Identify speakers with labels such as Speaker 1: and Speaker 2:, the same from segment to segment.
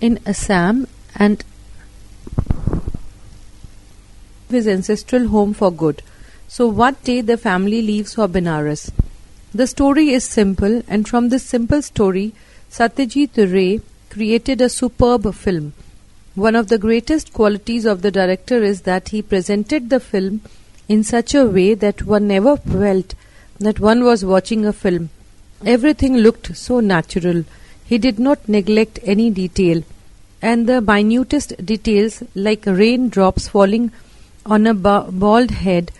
Speaker 1: in Assam and his ancestral home for good. So one day the family leaves for Benares. The story is simple, and from this simple story, Satyajit Ray created a superb film. One of the greatest qualities of the director is that he presented the film in such a way that one never felt that one was watching a film. Everything looked so natural. He did not neglect any detail, and the minutest details, like raindrops falling on a bald head,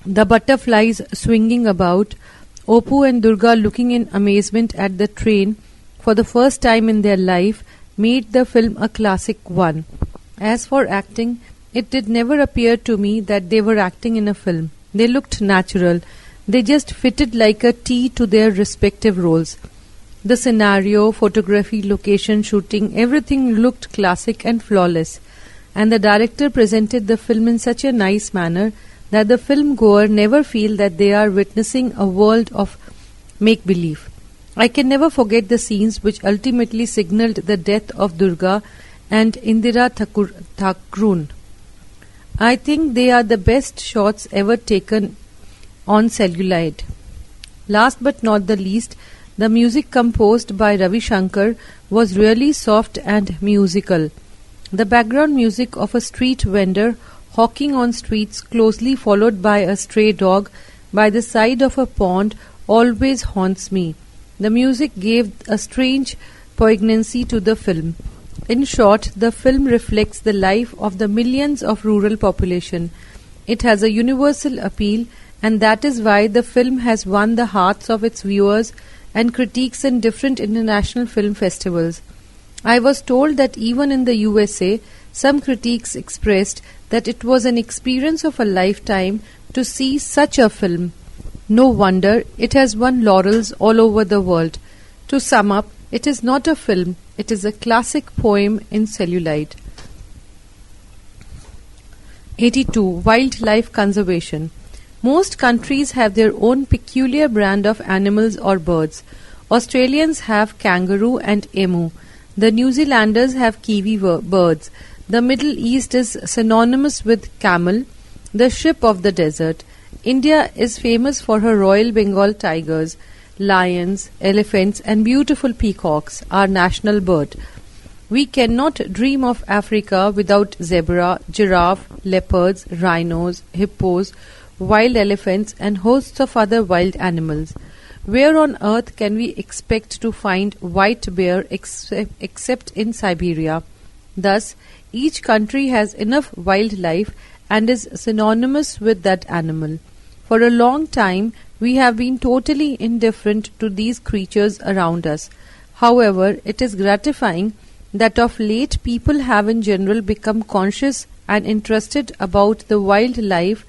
Speaker 1: the butterflies swinging about, Opu and Durga looking in amazement at the train for the first time in their life, made the film a classic one. As for acting, it did never appear to me that they were acting in a film. They looked natural. They just fitted like a T to their respective roles. The scenario, photography, location, shooting, everything looked classic and flawless. And the director presented the film in such a nice manner that the film goer never feel that they are witnessing a world of make-believe. I can never forget the scenes which ultimately signaled the death of Durga and Indira Thakurun. I think they are the best shots ever taken on celluloid. Last but not the least, the music composed by Ravi Shankar was really soft and musical. The background music of a street vendor hawking on streets, closely followed by a stray dog by the side of a pond, always haunts me. The music gave a strange poignancy to the film. In short, the film reflects the life of the millions of rural population. It has a universal appeal, and that is why the film has won the hearts of its viewers and critics in different international film festivals. I was told that even in the USA, some critics expressed that it was an experience of a lifetime to see such a film. No wonder it has won laurels all over the world. To sum up, it is not a film, it is a classic poem in celluloid. 82. Wildlife conservation. Most countries have their own peculiar brand of animals or birds. Australians have kangaroo and emu. The New Zealanders have kiwi birds. The Middle East is synonymous with camel, the ship of the desert. India is famous for her Royal Bengal tigers, lions, elephants and beautiful peacocks, our national bird. We cannot dream of Africa without zebra, giraffe, leopards, rhinos, hippos, wild elephants and hosts of other wild animals. Where on earth can we expect to find white bear except in Siberia? Thus, each country has enough wildlife and is synonymous with that animal. For a long time, we have been totally indifferent to these creatures around us. However, it is gratifying that of late people have in general become conscious and interested about the wildlife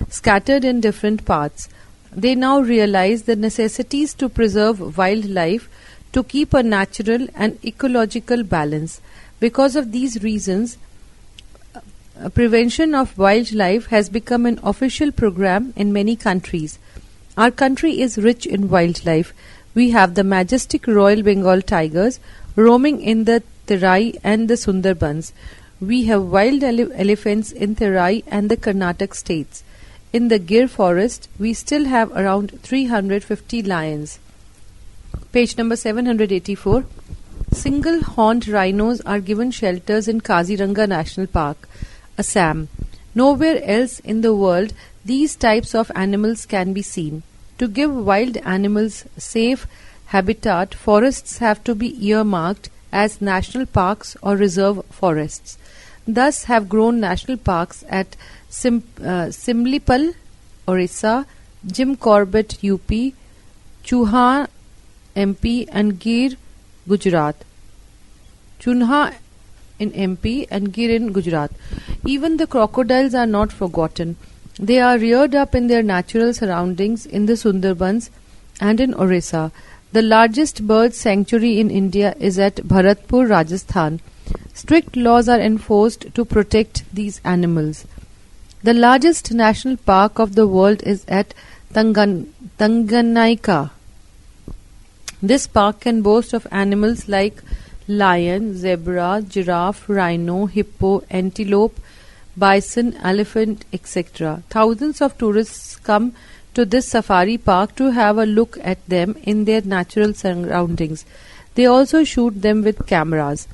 Speaker 1: scattered in different parts. They now realize the necessities to preserve wildlife to keep a natural and ecological balance. Because of these reasons, prevention of wildlife has become an official program in many countries. Our country is rich in wildlife. We have the majestic Royal Bengal tigers roaming in the Terai and the Sundarbans. We have wild elephants in Terai and the Karnataka states. In the Gir forest, we still have around 350 lions. Page number 784. Single-horned rhinos are given shelters in Kaziranga National Park, Assam. Nowhere else in the world these types of animals can be seen. To give wild animals safe habitat, forests have to be earmarked as national parks or reserve forests. Thus have grown national parks at Simlipal, Orissa, Jim Corbett, UP, Chuha, MP and Gir, Gujarat. Chunha in MP and Gir in Gujarat. Even the crocodiles are not forgotten. They are reared up in their natural surroundings in the Sundarbans and in Orissa. The largest bird sanctuary in India is at Bharatpur, Rajasthan. Strict laws are enforced to protect these animals. The largest national park of the world is at Tanganyika. This park can boast of animals like lion, zebra, giraffe, rhino, hippo, antelope, bison, elephant, etc. Thousands of tourists come to this safari park to have a look at them in their natural surroundings. They also shoot them with cameras.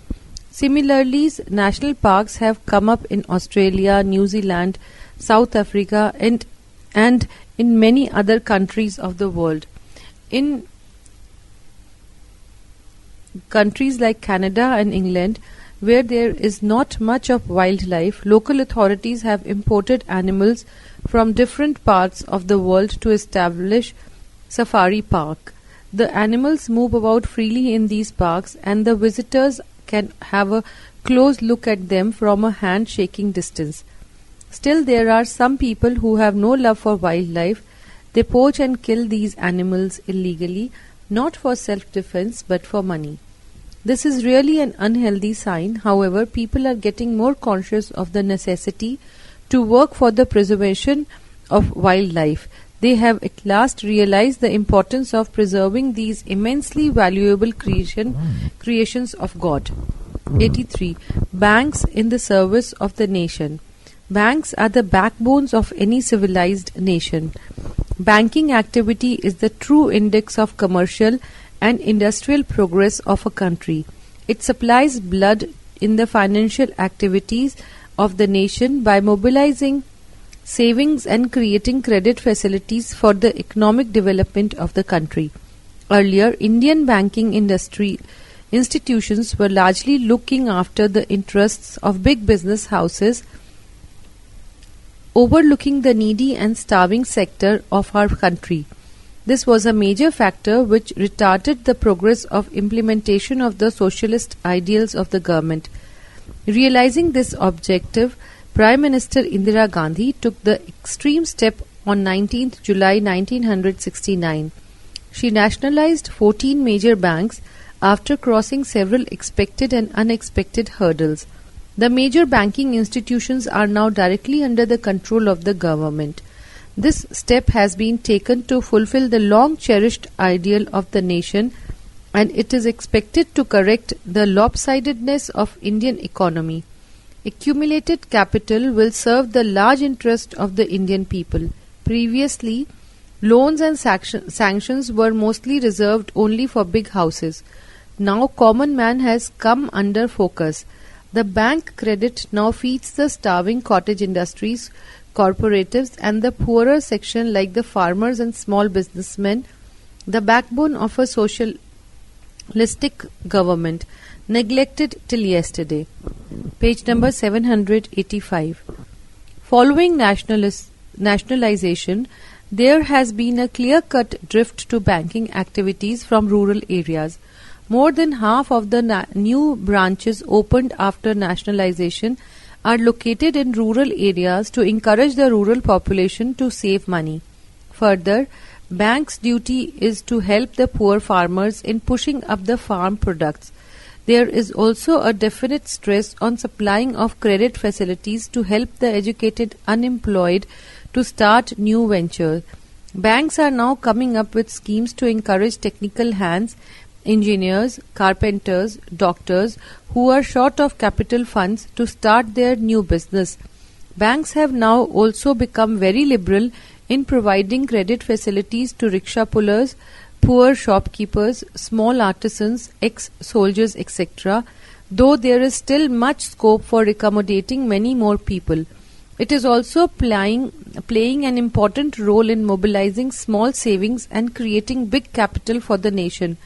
Speaker 1: Similarly, national parks have come up in Australia, New Zealand, South Africa, and in many other countries of the world. In countries like Canada and England, where there is not much of wildlife, local authorities have imported animals from different parts of the world to establish safari park. The animals move about freely in these parks, and the visitors can have a close look at them from a hand-shaking distance. Still, there are some people who have no love for wildlife. They poach and kill these animals illegally, not for self-defense but for money. This is really an unhealthy sign. However, people are getting more conscious of the necessity to work for the preservation of wildlife. They have at last realized the importance of preserving these immensely valuable creations of God. 83. Banks in the service of the nation. Banks are the backbones of any civilized nation. Banking activity is the true index of commercial and industrial progress of a country. It supplies blood in the financial activities of the nation by mobilizing savings and creating credit facilities for the economic development of the country. Earlier, Indian banking institutions were largely looking after the interests of big business houses, overlooking the needy and starving sector of our country. This was a major factor which retarded the progress of implementation of the socialist ideals of the government. Realizing this objective, Prime Minister Indira Gandhi took the extreme step on 19th July 1969. She nationalized 14 major banks after crossing several expected and unexpected hurdles. The major banking institutions are now directly under the control of the government. This step has been taken to fulfill the long-cherished ideal of the nation, and it is expected to correct the lopsidedness of Indian economy. Accumulated capital will serve the large interest of the Indian people. Previously, loans and sanctions were mostly reserved only for big houses. Now common man has come under focus. The bank credit now feeds the starving cottage industries, cooperatives, and the poorer section like the farmers and small businessmen, the backbone of a socialistic government, neglected till yesterday. Page number 785. Following nationalization, there has been a clear-cut drift to banking activities from rural areas. More than half of the new branches opened after nationalization are located in rural areas to encourage the rural population to save money. Further, banks' duty is to help the poor farmers in pushing up the farm products. There is also a definite stress on supplying of credit facilities to help the educated unemployed to start new ventures. Banks are now coming up with schemes to encourage technical hands, engineers, carpenters, doctors who are short of capital funds to start their new business. Banks have now also become very liberal in providing credit facilities to rickshaw pullers, poor shopkeepers, small artisans, ex-soldiers, etc., though there is still much scope for accommodating many more people. It is also playing an important role in mobilizing small savings and creating big capital for the nation.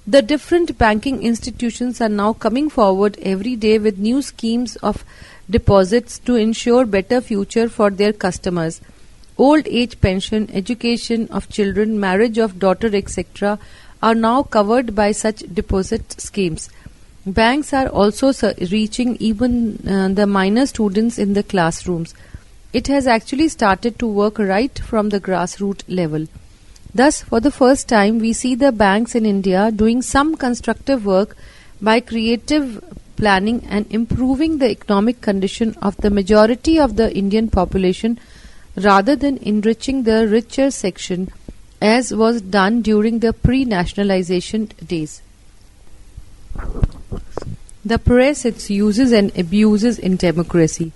Speaker 1: The different banking institutions are now coming forward every day with new schemes of deposits to ensure better future for their customers. Old age pension, education of children, marriage of daughter, etc. are now covered by such deposit schemes. Banks are also reaching even the minor students in the classrooms. It has actually started to work right from the grassroots level. Thus, for the first time, we see the banks in India doing some constructive work by creative planning and improving the economic condition of the majority of the Indian population rather than enriching the richer section as was done during the pre-nationalization days. The press, its uses and abuses in democracy.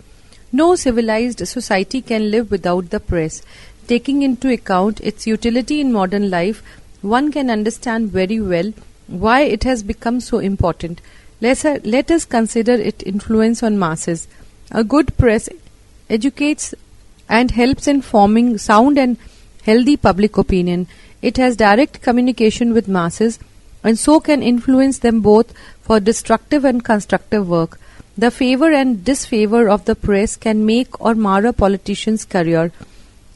Speaker 1: No civilized society can live without the press. Taking into account its utility in modern life, one can understand very well why it has become so important. Let us consider its influence on masses. A good press educates and helps in forming sound and healthy public opinion. It has direct communication with masses and so can influence them both for destructive and constructive work. The favor and disfavor of the press can make or mar a politician's career.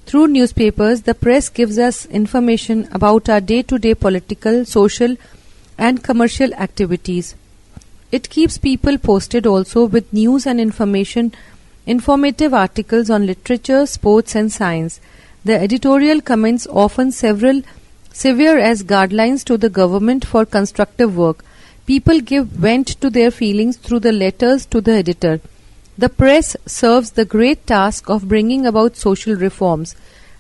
Speaker 1: Through newspapers, the press gives us information about our day-to-day political, social, and commercial activities. It keeps people posted also with news and informative articles on literature, sports, and science. The editorial comments often severe as guidelines to the government for constructive work. People give vent to their feelings through the letters to the editor. The press serves the great task of bringing about social reforms.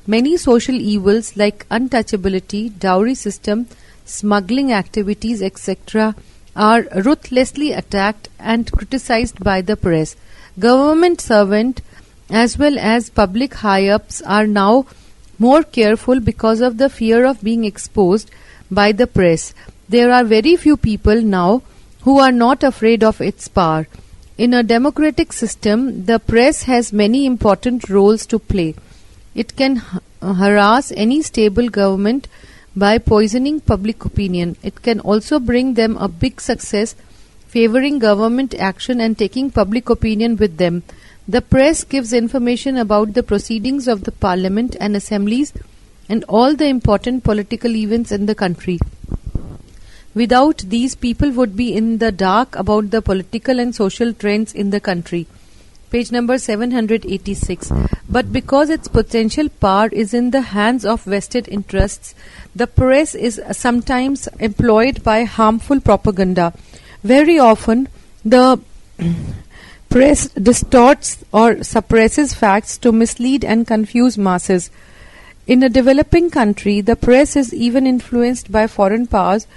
Speaker 1: Many social evils like untouchability, dowry system, smuggling activities, etc., are ruthlessly attacked and criticized by the press. Government servants as well as public high-ups are now more careful because of the fear of being exposed by the press. There are very few people now who are not afraid of its power. In a democratic system, the press has many important roles to play. It can harass any stable government by poisoning public opinion. It can also bring them a big success, favoring government action and taking public opinion with them. The press gives information about the proceedings of the parliament and assemblies and all the important political events in the country. Without these, people would be in the dark about the political and social trends in the country. Page number 786. But because its potential power is in the hands of vested interests, the press is sometimes employed by harmful propaganda. Very often, the press distorts or suppresses facts to mislead and confuse masses. In a developing country, the press is even influenced by foreign powers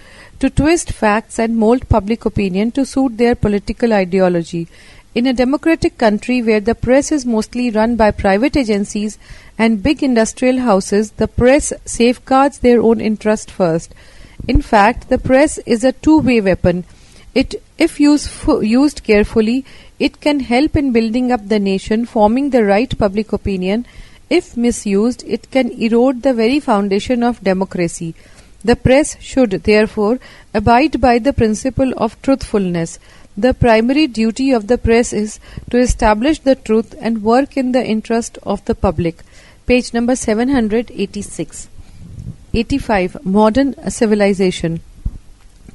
Speaker 1: to twist facts and mold public opinion to suit their political ideology. In a democratic country where the press is mostly run by private agencies and big industrial houses, the press safeguards their own interest first. In fact, the press is a two-way weapon. If used carefully, it can help in building up the nation, forming the right public opinion. If misused, it can erode the very foundation of democracy. The press should, therefore, abide by the principle of truthfulness. The primary duty of the press is to establish the truth and work in the interest of the public. Page number 786. 85. Modern civilization.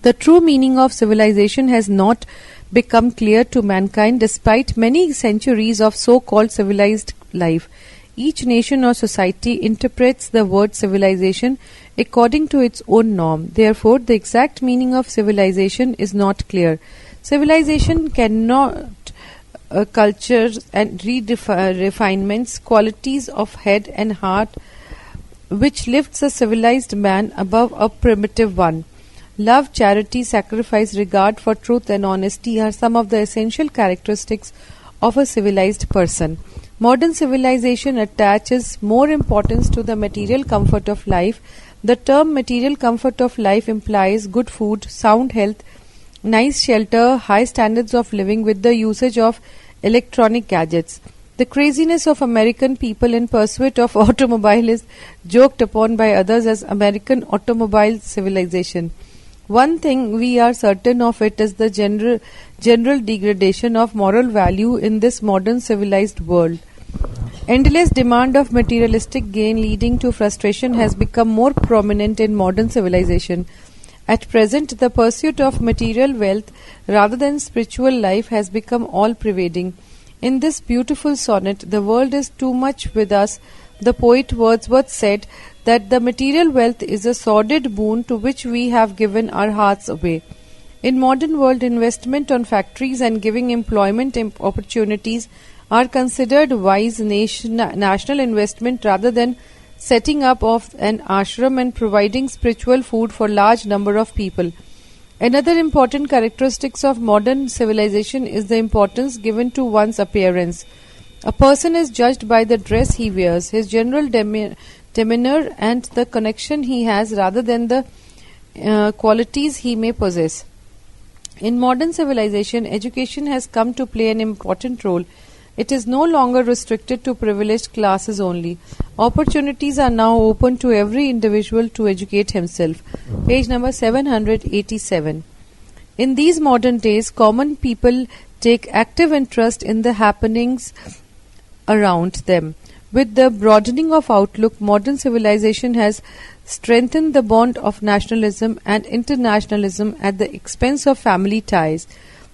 Speaker 1: The true meaning of civilization has not become clear to mankind despite many centuries of so-called civilized life. Each nation or society interprets the word civilization according to its own norm. Therefore, the exact meaning of civilization is not clear. Civilization cannot culture and refinements, qualities of head and heart, which lifts a civilized man above a primitive one. Love, charity, sacrifice, regard for truth and honesty are some of the essential characteristics of a civilized person. Modern civilization attaches more importance to the material comfort of life. The term material comfort of life implies good food, sound health, nice shelter, high standards of living with the usage of electronic gadgets. The craziness of American people in pursuit of automobile is joked upon by others as American automobile civilization. One thing we are certain of it is the general degradation of moral value in this modern civilized world. Endless demand of materialistic gain leading to frustration has become more prominent in modern civilization. At present, the pursuit of material wealth rather than spiritual life has become all-pervading. In this beautiful sonnet, "The world is too much with us," the poet Wordsworth said that the material wealth is a sordid boon to which we have given our hearts away. In modern world, investment on factories and giving employment opportunities are considered wise national investment rather than setting up of an ashram and providing spiritual food for large number of people. Another important characteristic of modern civilization is the importance given to one's appearance. A person is judged by the dress he wears, his general demeanor, and the connection he has rather than the qualities he may possess. In modern civilization, education has come to play an important role. It is no longer restricted to privileged classes only. Opportunities are now open to every individual to educate himself. Page number 787. In these modern days, common people take active interest in the happenings around them. With the broadening of outlook, modern civilization has strengthened the bond of nationalism and internationalism at the expense of family ties.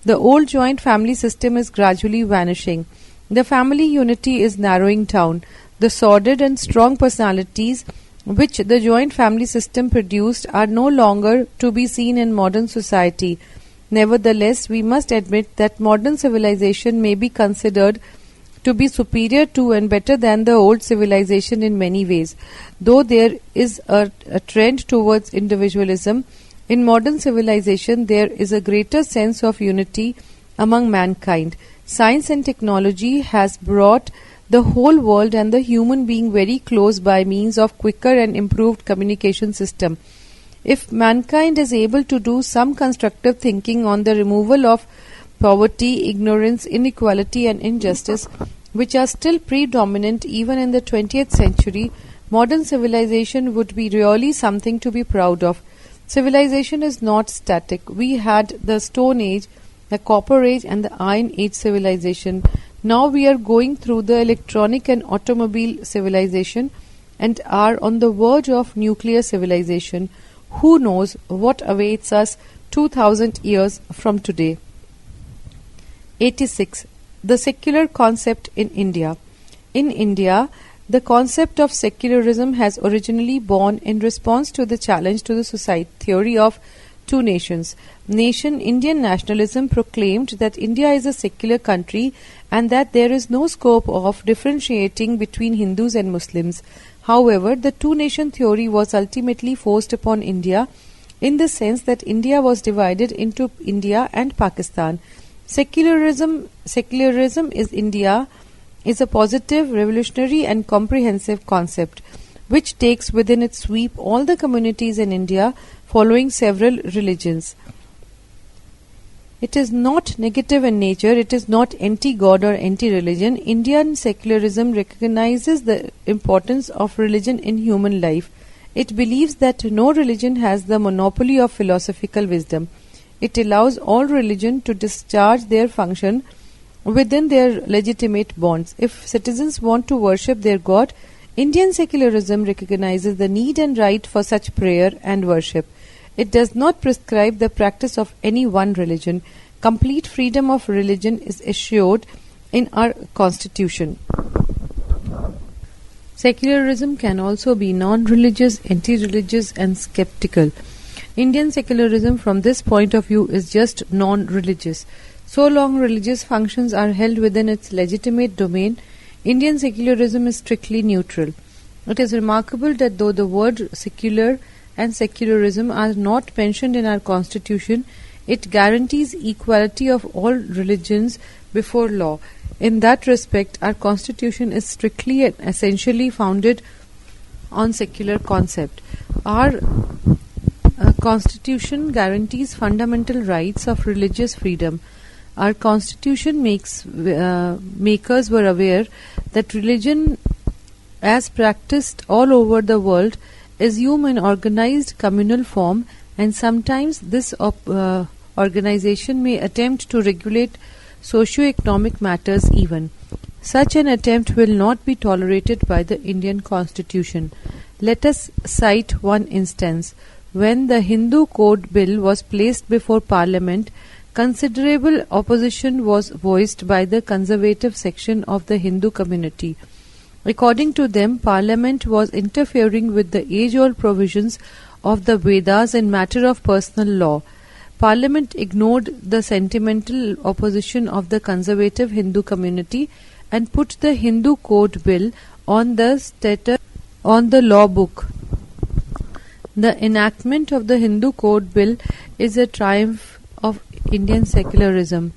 Speaker 1: The old joint family system is gradually vanishing. The family unity is narrowing down. The sordid and strong personalities which the joint family system produced are no longer to be seen in modern society. Nevertheless, we must admit that modern civilization may be considered to be superior to and better than the old civilization in many ways. Though there is a trend towards individualism, in modern civilization there is a greater sense of unity among mankind. Science and technology has brought the whole world and the human being very close by means of quicker and improved communication system. If mankind is able to do some constructive thinking on the removal of poverty, ignorance, inequality and injustice, which are still predominant even in the 20th century, modern civilization would be really something to be proud of. Civilization is not static. We had the Stone Age, the Copper Age and the Iron Age civilization. Now we are going through the electronic and automobile civilization and are on the verge of nuclear civilization. Who knows what awaits us 2000 years from today? 86. The secular concept in India. In India, the concept of secularism has originally born in response to the challenge to the society theory of two nations. Indian nationalism proclaimed that India is a secular country and that there is no scope of differentiating between Hindus and Muslims. However, the two-nation theory was ultimately forced upon India in the sense that India was divided into India and Pakistan. Secularism is a positive, revolutionary and comprehensive concept which takes within its sweep all the communities in India following several religions. It is not negative in nature, it is not anti-God or anti-religion. Indian secularism recognizes the importance of religion in human life. It believes that no religion has the monopoly of philosophical wisdom. It allows all religion to discharge their function within their legitimate bonds. If citizens want to worship their God, Indian secularism recognizes the need and right for such prayer and worship. It does not prescribe the practice of any one religion. Complete freedom of religion is assured in our constitution. Secularism can also be non-religious, anti-religious and skeptical. Indian secularism from this point of view is just non-religious. So long religious functions are held within its legitimate domain, Indian secularism is strictly neutral. It is remarkable that though the word secular and secularism are not mentioned in our constitution, it guarantees equality of all religions before law. In that respect, our constitution is strictly and essentially founded on secular concept. Our constitution guarantees fundamental rights of religious freedom. Our constitution makers were aware that religion as practiced all over the world assume an organized communal form, and sometimes this organization may attempt to regulate socio-economic matters even. Such an attempt will not be tolerated by the Indian constitution. Let us cite one instance. When the Hindu Code Bill was placed before Parliament, considerable opposition was voiced by the conservative section of the Hindu community. According to them, Parliament was interfering with the age-old provisions of the Vedas in matter of personal law. Parliament ignored the sentimental opposition of the conservative Hindu community and put the Hindu Code Bill on the law book. The enactment of the Hindu Code Bill is a triumph of Indian secularism.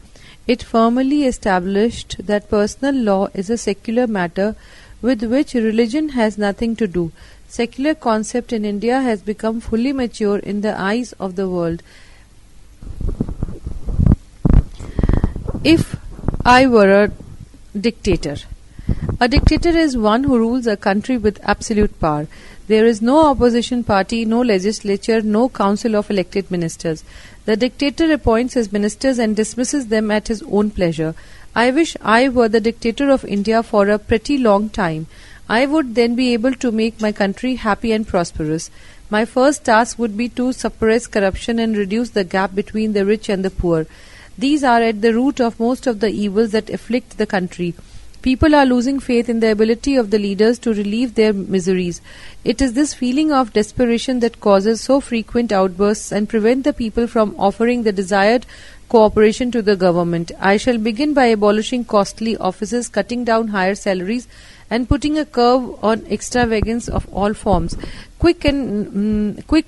Speaker 1: It firmly established that personal law is a secular matter with which religion has nothing to do. Secular concept in India has become fully mature in the eyes of the world. If I were a dictator. A dictator is one who rules a country with absolute power. There is no opposition party, no legislature, no council of elected ministers. The dictator appoints his ministers and dismisses them at his own pleasure. I wish I were the dictator of India for a pretty long time. I would then be able to make my country happy and prosperous. My first task would be to suppress corruption and reduce the gap between the rich and the poor. These are at the root of most of the evils that afflict the country. People are losing faith in the ability of the leaders to relieve their miseries. It is this feeling of desperation that causes so frequent outbursts and prevent the people from offering the desired cooperation to the government. I shall begin by abolishing costly offices, cutting down higher salaries, and putting a curb on extravagance of all forms. Quick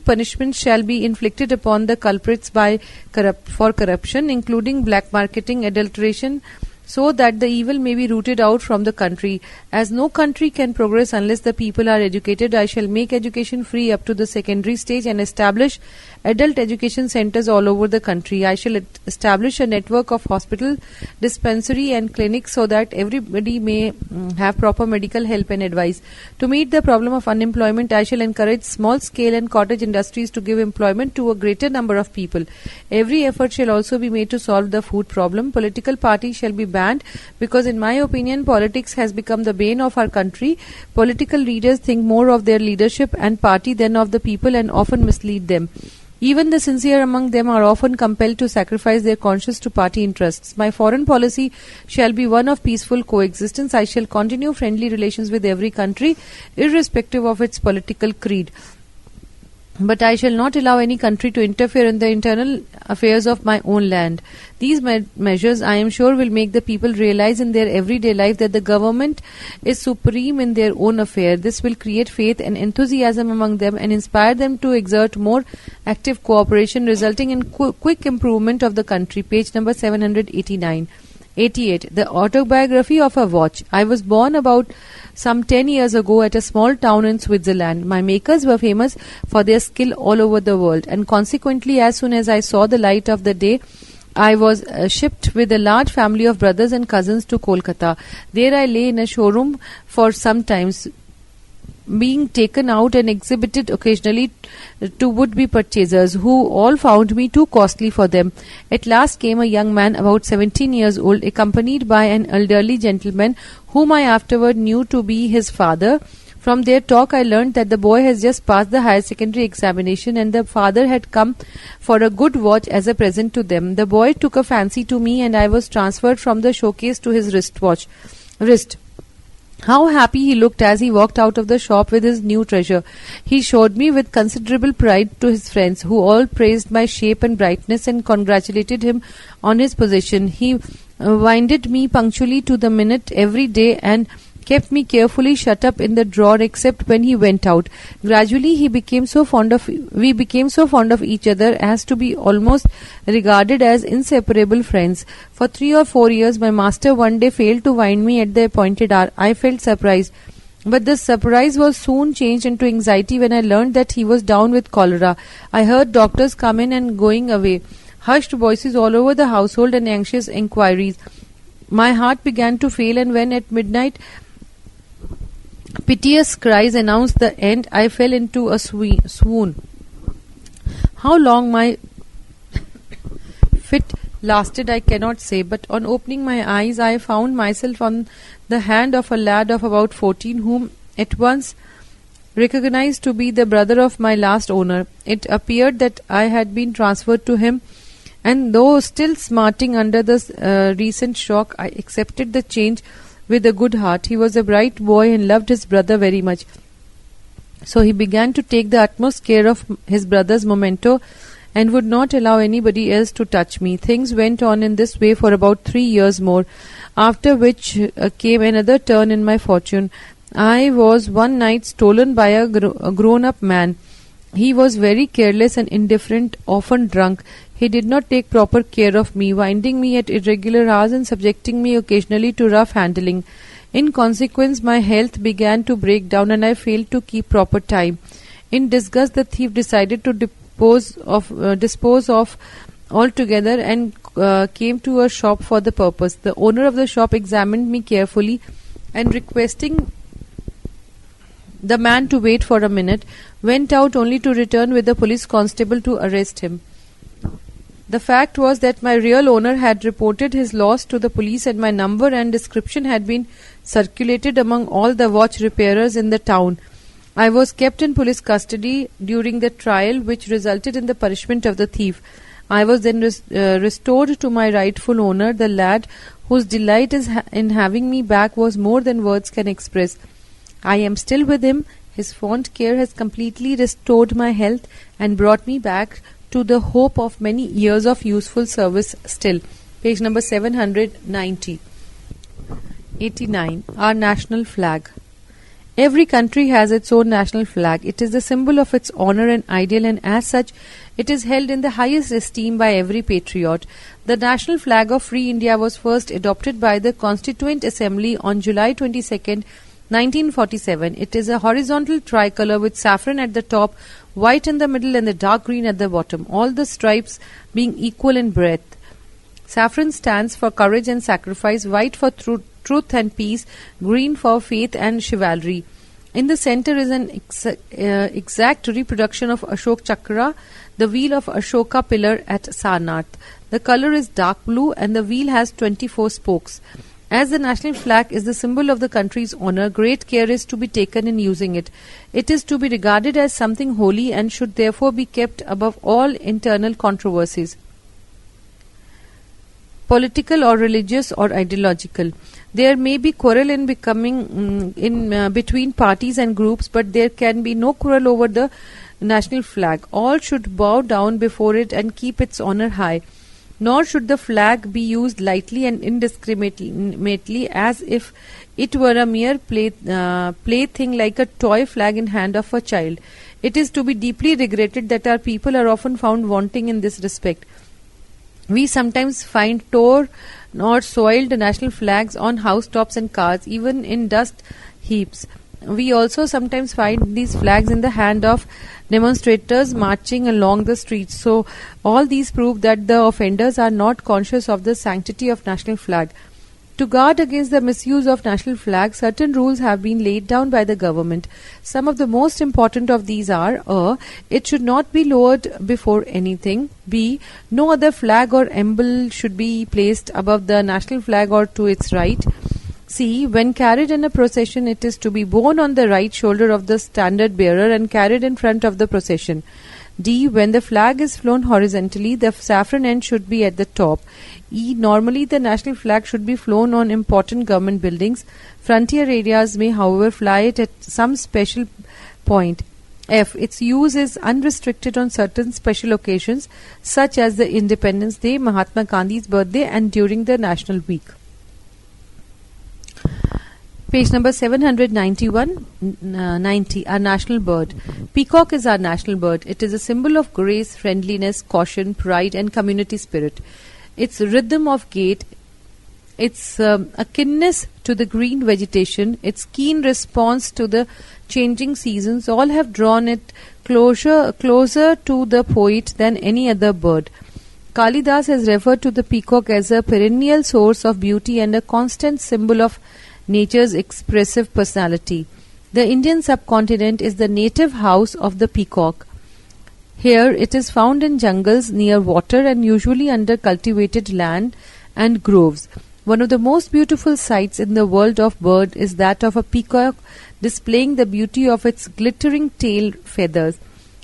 Speaker 1: punishment shall be inflicted upon the culprits for corruption, including black marketing, adulteration, so that the evil may be rooted out from the country. As no country can progress unless the people are educated, I shall make education free up to the secondary stage and establish adult education centers all over the country. I shall establish a network of hospital, dispensary and clinics so that everybody may have proper medical help and advice. To meet the problem of unemployment, I shall encourage small scale and cottage industries to give employment to a greater number of people. Every effort shall also be made to solve the food problem. Political parties shall be banned because in my opinion politics has become the bane of our country. Political leaders think more of their leadership and party than of the people and often mislead them. Even the sincere among them are often compelled to sacrifice their conscience to party interests. My foreign policy shall be one of peaceful coexistence. I shall continue friendly relations with every country, irrespective of its political creed. But I shall not allow any country to interfere in the internal affairs of my own land. These measures, I am sure, will make the people realize in their everyday life that the government is supreme in their own affair. This will create faith and enthusiasm among them and inspire them to exert more active cooperation, resulting in quick improvement of the country. Page number 789. 88. The Autobiography of a Watch. I was born about some 10 years ago at a small town in Switzerland. My makers were famous for their skill all over the world, and consequently, as soon as I saw the light of the day, I was shipped with a large family of brothers and cousins to Kolkata. There I lay in a showroom for some time, being taken out and exhibited occasionally to would-be purchasers, who all found me too costly for them. At last came a young man about 17 years old, accompanied by an elderly gentleman whom I afterward knew to be his father. From their talk I learnt that the boy has just passed the higher secondary examination and the father had come for a good watch as a present to them. The boy took a fancy to me and I was transferred from the showcase to his wrist. How happy he looked as he walked out of the shop with his new treasure. He showed me with considerable pride to his friends, who all praised my shape and brightness and congratulated him on his position. He winded me punctually to the minute every day and kept me carefully shut up in the drawer except when he went out. Gradually we became so fond of each other as to be almost regarded as inseparable friends. For 3 or 4 years my master one day failed to wind me at the appointed hour. I felt surprised, but this surprise was soon changed into anxiety when I learned that he was down with cholera. I heard doctors come in and going away, hushed voices all over the household and anxious inquiries. My heart began to fail, and when at midnight piteous cries announced the end, I fell into a swoon. How long my fit lasted I cannot say, but on opening my eyes I found myself on the hand of a lad of about 14, whom at once recognized to be the brother of my last owner. It appeared that I had been transferred to him, and though still smarting under the recent shock, I accepted the change with a good heart. He was a bright boy and loved his brother very much. So he began to take the utmost care of his brother's memento and would not allow anybody else to touch me. Things went on in this way for about 3 years more, after which came another turn in my fortune. I was one night stolen by a grown-up man. He was very careless and indifferent, often drunk. He did not take proper care of me, winding me at irregular hours and subjecting me occasionally to rough handling. In consequence, my health began to break down and I failed to keep proper time. In disgust, the thief decided to dispose of altogether and came to a shop for the purpose. The owner of the shop examined me carefully and, requesting the man to wait for a minute, went out only to return with the police constable to arrest him. The fact was that my real owner had reported his loss to the police, and my number and description had been circulated among all the watch repairers in the town. I was kept in police custody during the trial, which resulted in the punishment of the thief. I was then restored to my rightful owner. The lad, whose delight in having me back was more than words can express. I am still with him. His fond care has completely restored my health and brought me back to the hope of many years of useful service still. Page number 790. 89. Our national flag. Every country has its own national flag. It is the symbol of its honor and ideal, and as such, it is held in the highest esteem by every patriot. The national flag of Free India was first adopted by the Constituent Assembly on July 22nd, 1947. It is a horizontal tricolour with saffron at the top, white in the middle and the dark green at the bottom, all the stripes being equal in breadth. Saffron stands for courage and sacrifice, white for truth and peace, green for faith and chivalry. In the center is an exact reproduction of Ashok Chakra, the wheel of Ashoka pillar at Sarnath. The color is dark blue and the wheel has 24 spokes. As the national flag is the symbol of the country's honor, great care is to be taken in using it. It is to be regarded as something holy and should therefore be kept above all internal controversies, political or religious or ideological. There may be quarrel in between parties and groups, but there can be no quarrel over the national flag. All should bow down before it and keep its honor high. Nor should the flag be used lightly and indiscriminately as if it were a mere plaything like a toy flag in hand of a child. It is to be deeply regretted that our people are often found wanting in this respect. We sometimes find torn or soiled national flags on housetops and cars, even in dust heaps. We also sometimes find these flags in the hand of demonstrators marching along the streets. So all these prove that the offenders are not conscious of the sanctity of national flag. To guard against the misuse of national flag, certain rules have been laid down by the government. Some of the most important of these are: A. It should not be lowered before anything. B. No other flag or emblem should be placed above the national flag or to its right. C. When carried in a procession, it is to be borne on the right shoulder of the standard bearer and carried in front of the procession. D. When the flag is flown horizontally, the saffron end should be at the top. E. Normally, the national flag should be flown on important government buildings. Frontier areas may, however, fly it at some special point. F. Its use is unrestricted on certain special occasions, such as the Independence Day, Mahatma Gandhi's birthday, and during the National Week. Page number 790. Our national bird. Peacock is our national bird. It is a symbol of grace, friendliness, caution, pride, and community spirit. Its rhythm of gait, its akinness to the green vegetation, its keen response to the changing seasons, all have drawn it closer to the poet than any other bird. Kalidas has referred to the peacock as a perennial source of beauty and a constant symbol of nature's expressive personality. The Indian subcontinent is the native house of the peacock. Here it is found in jungles near water and usually under cultivated land and groves. One of the most beautiful sights in the world of bird is that of a peacock displaying the beauty of its glittering tail feathers.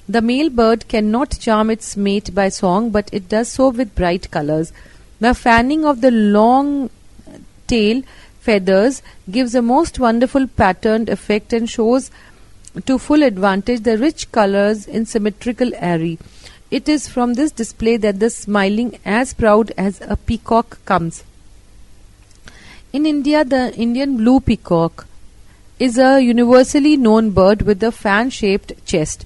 Speaker 1: The male bird cannot charm its mate by song, but it does so with bright colors. The fanning of the long tail feathers gives a most wonderful patterned effect and shows to full advantage the rich colors in symmetrical array. It is from this display that the smiling as proud as a peacock comes. In India, the Indian blue peacock is a universally known bird with a fan-shaped chest.